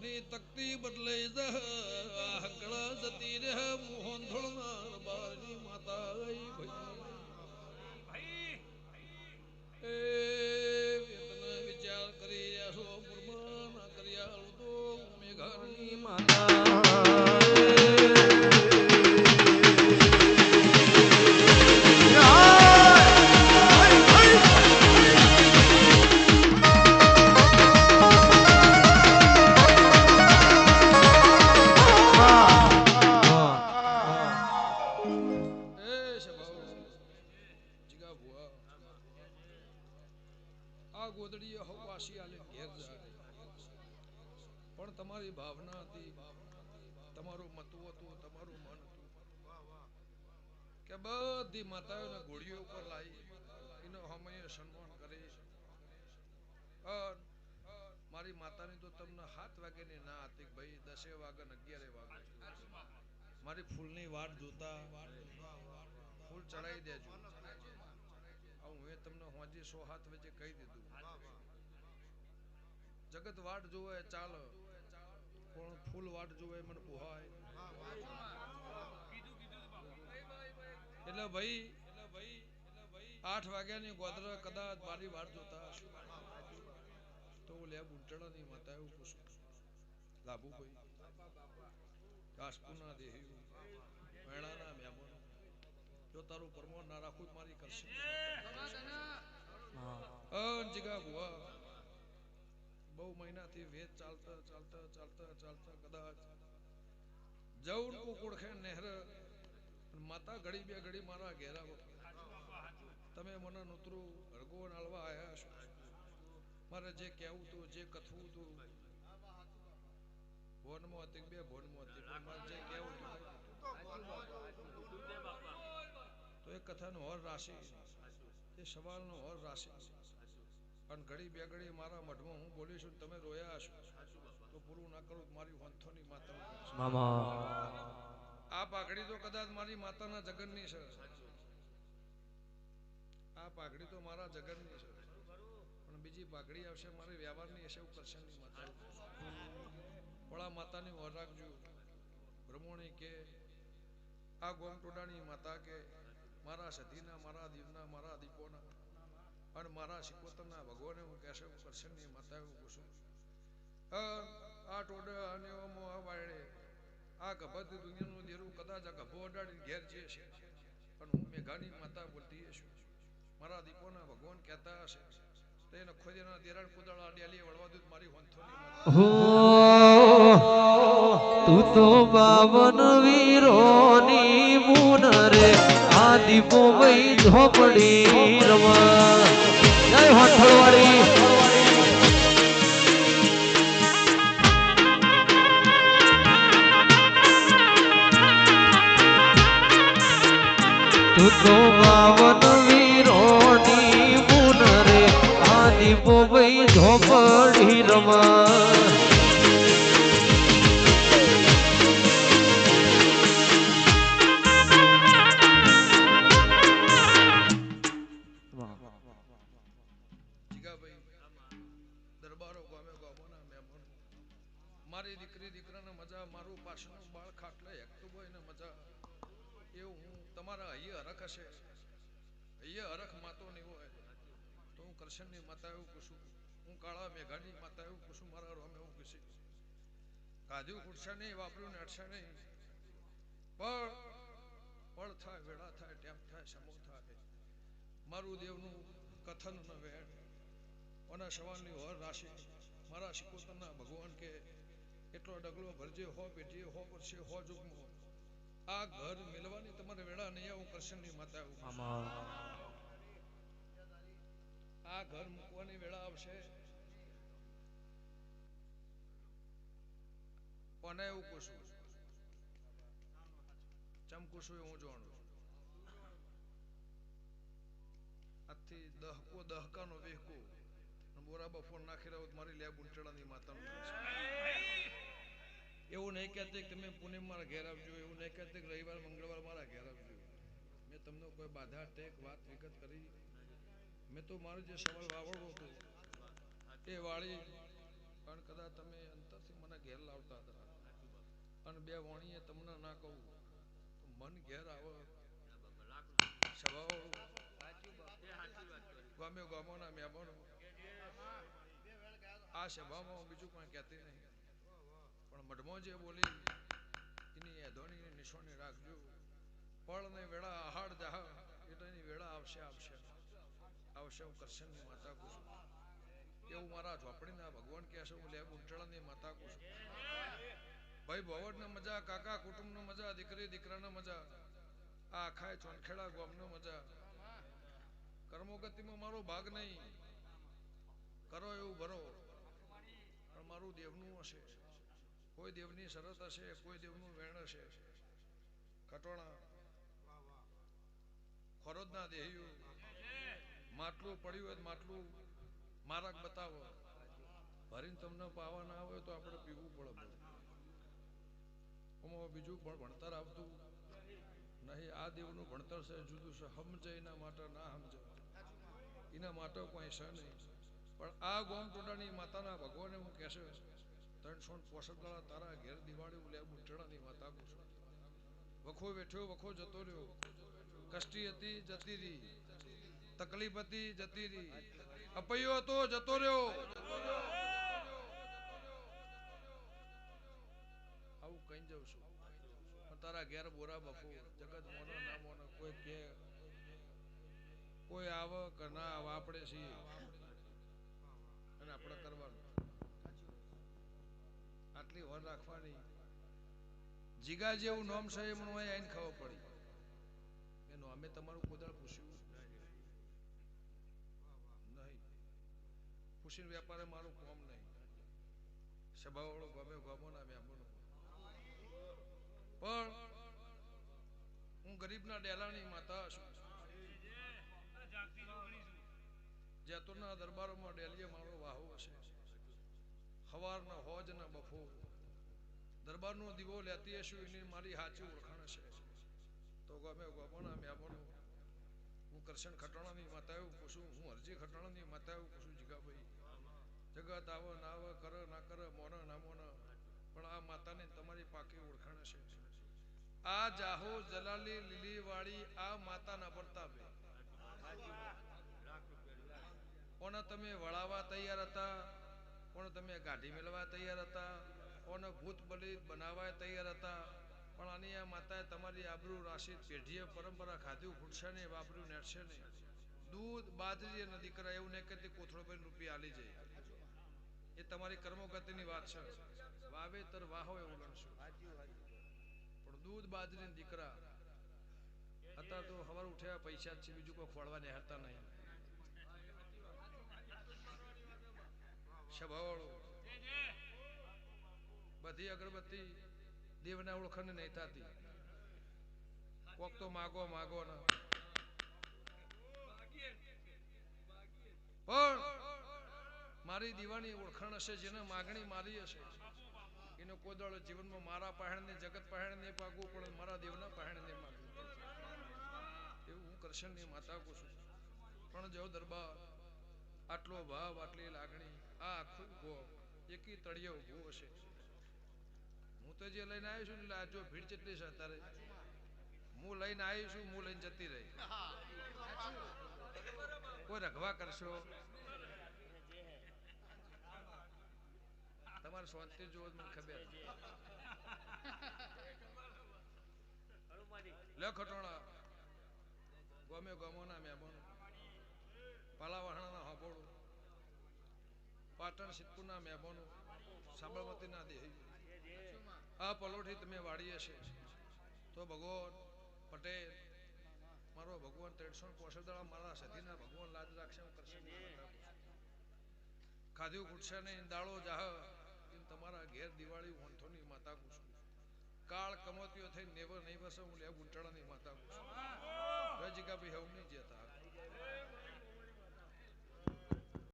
ની તકતી બદલે હકડા જતી રે મોહન ધોળનાર બારની માતા ભાઈ એ વેતના વિચાર કરી રહ્યા છો મુરમા કર્યા તો મેઘાની માતા ગોદડીએ હવાસી આલે ઘેર જાય પણ તમારી ભાવના હતી તમારું મતું હતું તમારું મન હતું કે બધી માતાઓને ઘોડીઓ ઉપર લાવી એનો હમણાં સન્માન કરે મારી માતાની તો તમને 7 વાગ્યાની ના હતી ભાઈ 10 વાગે ને 11 વાગે મારી ફૂલની વાટ જોતા ફૂલ ચડાવી દેજો હું એ તમને હોજી 107 વચ્ચે કહી દીધું જગત વાટ જોવે ચાલ પણ ફૂલ વાટ જોવે મને પોહાય એટલે ભાઈ 8 વાગ્યાની ગોદરા કદાચ મારી વાટ જોતા તો લે બુંટણાની માતા એવું પૂછું લાભુ ભાઈ કાસપુના દેહી મેણાના મહેમાન જો તારું પરમો ના રાખું મારી કરશે જીગા ભુવા બહુ મહિનાથી વેદ ચાલતા ચાલતા ચાલતા ચાલતા કદાચ જવું કોકડખે નહેર માતા ઘડી બે ઘડી મારા ઘેરા તમે મને નૂતરું હરગો નાળવા આવ્યા છો મારે જે કહેવું હતું જે કથવું હતું ભોનમાં હતી બે ભોનમાં હતી પણ મારે જે કહેવું તો એ કથાનો હોર રાશિ એ સવાલનો હોર રાશિ અને ઘડી બે ઘડી મારા મઢમાં હું બોલીશું તમે રોયા હશો તો પૂરું ના કરું મારી વંથોની માતા આ પાઘડી તો કદાચ મારી માતાના જગનની છે આ પાઘડી તો મારા જગનની છે પણ બીજી પાઘડી આવશે મારી વ્યવહારની હશે કરશનની માતા વળા માતાની ઓર રાખજો બ્રહ્મણી કે આ ગોમટોડાની માતા કે મારા સધીના મારા દીવના મારા દીપોના અને મારા શિકોતરના ભગવાને હું કહેશે હું કરશનની માતા એવું પૂછું આ ટોડા અને આ વાયડે આ ગભતી દુનિયાનું દેરું કદાચ આ ગભો અડાડીને ઘેર જે છે પણ હું મેઘાની માતા બોલતી છું મારા દીપોના ભગવાન કહેતા હશે તો એને ખોદીના દેરાણ કુદાળા ડેલી વળવા દૂધ મારી વંથોની તું તો 52 વીરોની મુન રે આ દીપો ભાઈ ઝોપડી રવા જય હોઠળવાળી તું તો 52 વીરોની મુન રે આ દીપો ભાઈ ઝોપડી રવા મારી દીકરી દીકરાને મજા મારું પાછળનું બાળ ખાટલે હેકતું હોય ને મજા એવું હું તમારા અહીંયા હરખ હશે અહીંયા હરખ માતો નહીં હોય તો હું કરશનની માતા એવું પૂછું હું કાળા મેઘાની માતા એવું પૂછું મારા રોમ એવું પૂછી કાધ્યું ખૂટશે નહીં વાપર્યું નેટશે નહીં પણ પળ થાય વેળા થાય ટેમ થાય સમો થાય મારું દેવનું કથન ન વેણ ઓના સવાલની હોર રાશિ મારા શિકોતરના ભગવાન કે એટલો ડગલો ભરજે હો બેટીએ હો વર્ષે હો જુગમો આ ઘર મેળવાની તમારે વેળા નહીં આવું કરશનની માતા આ ઘર મૂકવાની વેળા આવશે કોને એવું પૂછું ચમ પૂછું હું જાણું આજથી દહકાનો વેહકો બોરા બફોર નાખી રહ્યો મારી લે ગુંટડાની માતાનું એવું નહીં કહેતી કે તમે પુણે મારા ઘેર આવજો એવું નહીં કહેતી કે રવિવાર મંગળવાર મારા ઘેર આવજો મેં તમને કોઈ બાધા ટેક વાત વિગત કરી મેં તો મારું જે સવાલ વાવડો હતો એ વાળી કારણ કદાચ તમે અંતરથી મને ઘેર લાવતા હતા અને બે વાણીએ તમને ના કહું તો મન ઘેર આવે સ્વભાવ ગમે ગમોના મહેમાનો આ સભામાં બીજું કોઈ કહેતી નહીં પણ મઢમાં જે બોલી એની અધોની નિશાની રાખજો પળ ને વેળા આહાડ જાહ એટલે એની વેળા આવશે આવશે આવશે હું કરશનની માતા કહું છું એવું મારા ઝોપડીના ભગવાન કહે છે હું લે ગુંટળાની માતા કહું છું ભાઈ ભવડને મજા કાકા કુટુંબને મજા દીકરી દીકરાને મજા આ આખાય ચોનખેડા ગોમને મજા કર્મોગતિમાં મારો ભાગ નહીં કરો એવું ભરો પણ મારું દેવનું હશે કોઈ દેવની શરત હશે કોઈ દેવનું વેણ હશે ખટોણા ખોરોદના દેહ્યું માટલું પડ્યું હોય માટલું મારક બતાવો ભરીને તમને પાવા ના આવે તો આપણે પીવું પડે બીજું પણ ભણતર આવતું નહીં આ દેવનું ભણતર છે જુદું છે સમજે એના માટે ના સમજે એના માટે કોઈ છે નહીં પણ આ ગોમ ટોડાની માતાના ભગવાને હું કહેશે 365 તારા ઘેર દિવાળી લે બુંટણાની માતા પૂછો વખો બેઠ્યો વખો જતો રહ્યો કષ્ટી હતી જતી રહી તકલીફ હતી જતી રહી અપૈયો હતો જતો રહ્યો આવું કઈ જઉં છું પણ તારા ઘેર બોરા બફો જગત મોનો ના મોનો કોઈ કે કોઈ આવે કે ના આવે આપણે છીએ અને આપણે કરવાનું આટલી વર રાખવાની જીગા જેવું નામ છે એમ આઈને ખબર પડી એનું અમે તમારું કોદાળ પૂછ્યું નહીં પૂછીને વેપારે મારું કોમ નહીં સભાવાળો ગમે ગમો ના મેમનો પણ હું ગરીબના ડેલાની માતા છું જેતોના દરબારોમાં ડેલીએ મારો વાહો હશે સવારના હોજ ના બફો દરબારનો દીવો લેતી હશું એની મારી સાચી ઓળખાણ હશે તો ગમે ગમોના મેમનો હું કરશન ખટાણાની માતા એવું પૂછું હું હરજી ખટાણાની માતા એવું પૂછું જીગાભાઈ જગત આવો ના આવે કરે ના કરે મોન ના મોન પણ આ માતાને તમારી પાકી ઓળખાણ હશે આ જાહો જલાલી લીલી વાળી આ માતાના પ્રતાપે કોને તમે વળાવા તૈયાર હતા કોને તમે ગાઢી મેળવા તૈયાર હતા કોને ભૂત બલિ બનાવવા તૈયાર હતા પણ આની આ માતાએ તમારી આબરૂ રાશિદ પેઢીએ પરંપરા ખાધ્યું ખૂટશે નહીં વાપર્યું નેટશે નહીં દૂધ બાજરી અને દીકરા એવું નહીં કે કોથળો રૂપિયા આલી જાય એ તમારી કર્મોગતિની વાત છે વાવેતર વાહો એવું ગણશું પણ દૂધ બાજરી દીકરા અત્યારે તો સવાર ઉઠ્યા પૈસા જ છે બીજું કોઈ ખોળવા નિહાળતા નહીં સભાવાળો બધી અગરબત્તી દેવના ઓળખાણ નહીં થતી કોક તો માગો માગો ના પણ મારી દીવાની ઓળખાણ હશે જેને માગણી મારી હશે એનો કોદળ જીવનમાં મારા પહેણ ને જગત પહેણ ને પાકવું પણ મારા દેવના પહેણ ને માગવું એવું હું કરશનની માતા કહું છું પણ જો દરબાર આટલો ભાવ આટલી લાગણી આ આખું ગો એકી તળિયે ઉભું હશે હું તો જે લઈને આવ્યો છું ને જો ભીડ કેટલી છે અત્યારે હું લઈને આવ્યો છું હું લઈને જતી રહી કોઈ રઘવા કરશો તમારે શાંતિ જોવો મને ખબર લે ખટોણા ગમે ગમોના મહેમાનો પાલાવાહણાના હાબોળો પાટણ સિદ્ધપુરના મહેમાનો સાબરમતીના દેહી આ પલોઠી તમે વાળી હશે તો ભગવાન પટેલ મારો ભગવાન 365 મારા સતીના ભગવાન લાજ રાખશે હું કરશે ખાધ્યું ખૂટશે નહીં દાળો જાહ તમારા ઘેર દિવાળી વંથોની માતા પૂછું કાળ કમોતીઓ થઈ નેવર નહીં બસે હું લે ગુંટણાની માતા પૂછું રજીકા ભાઈ હું નહીં જતા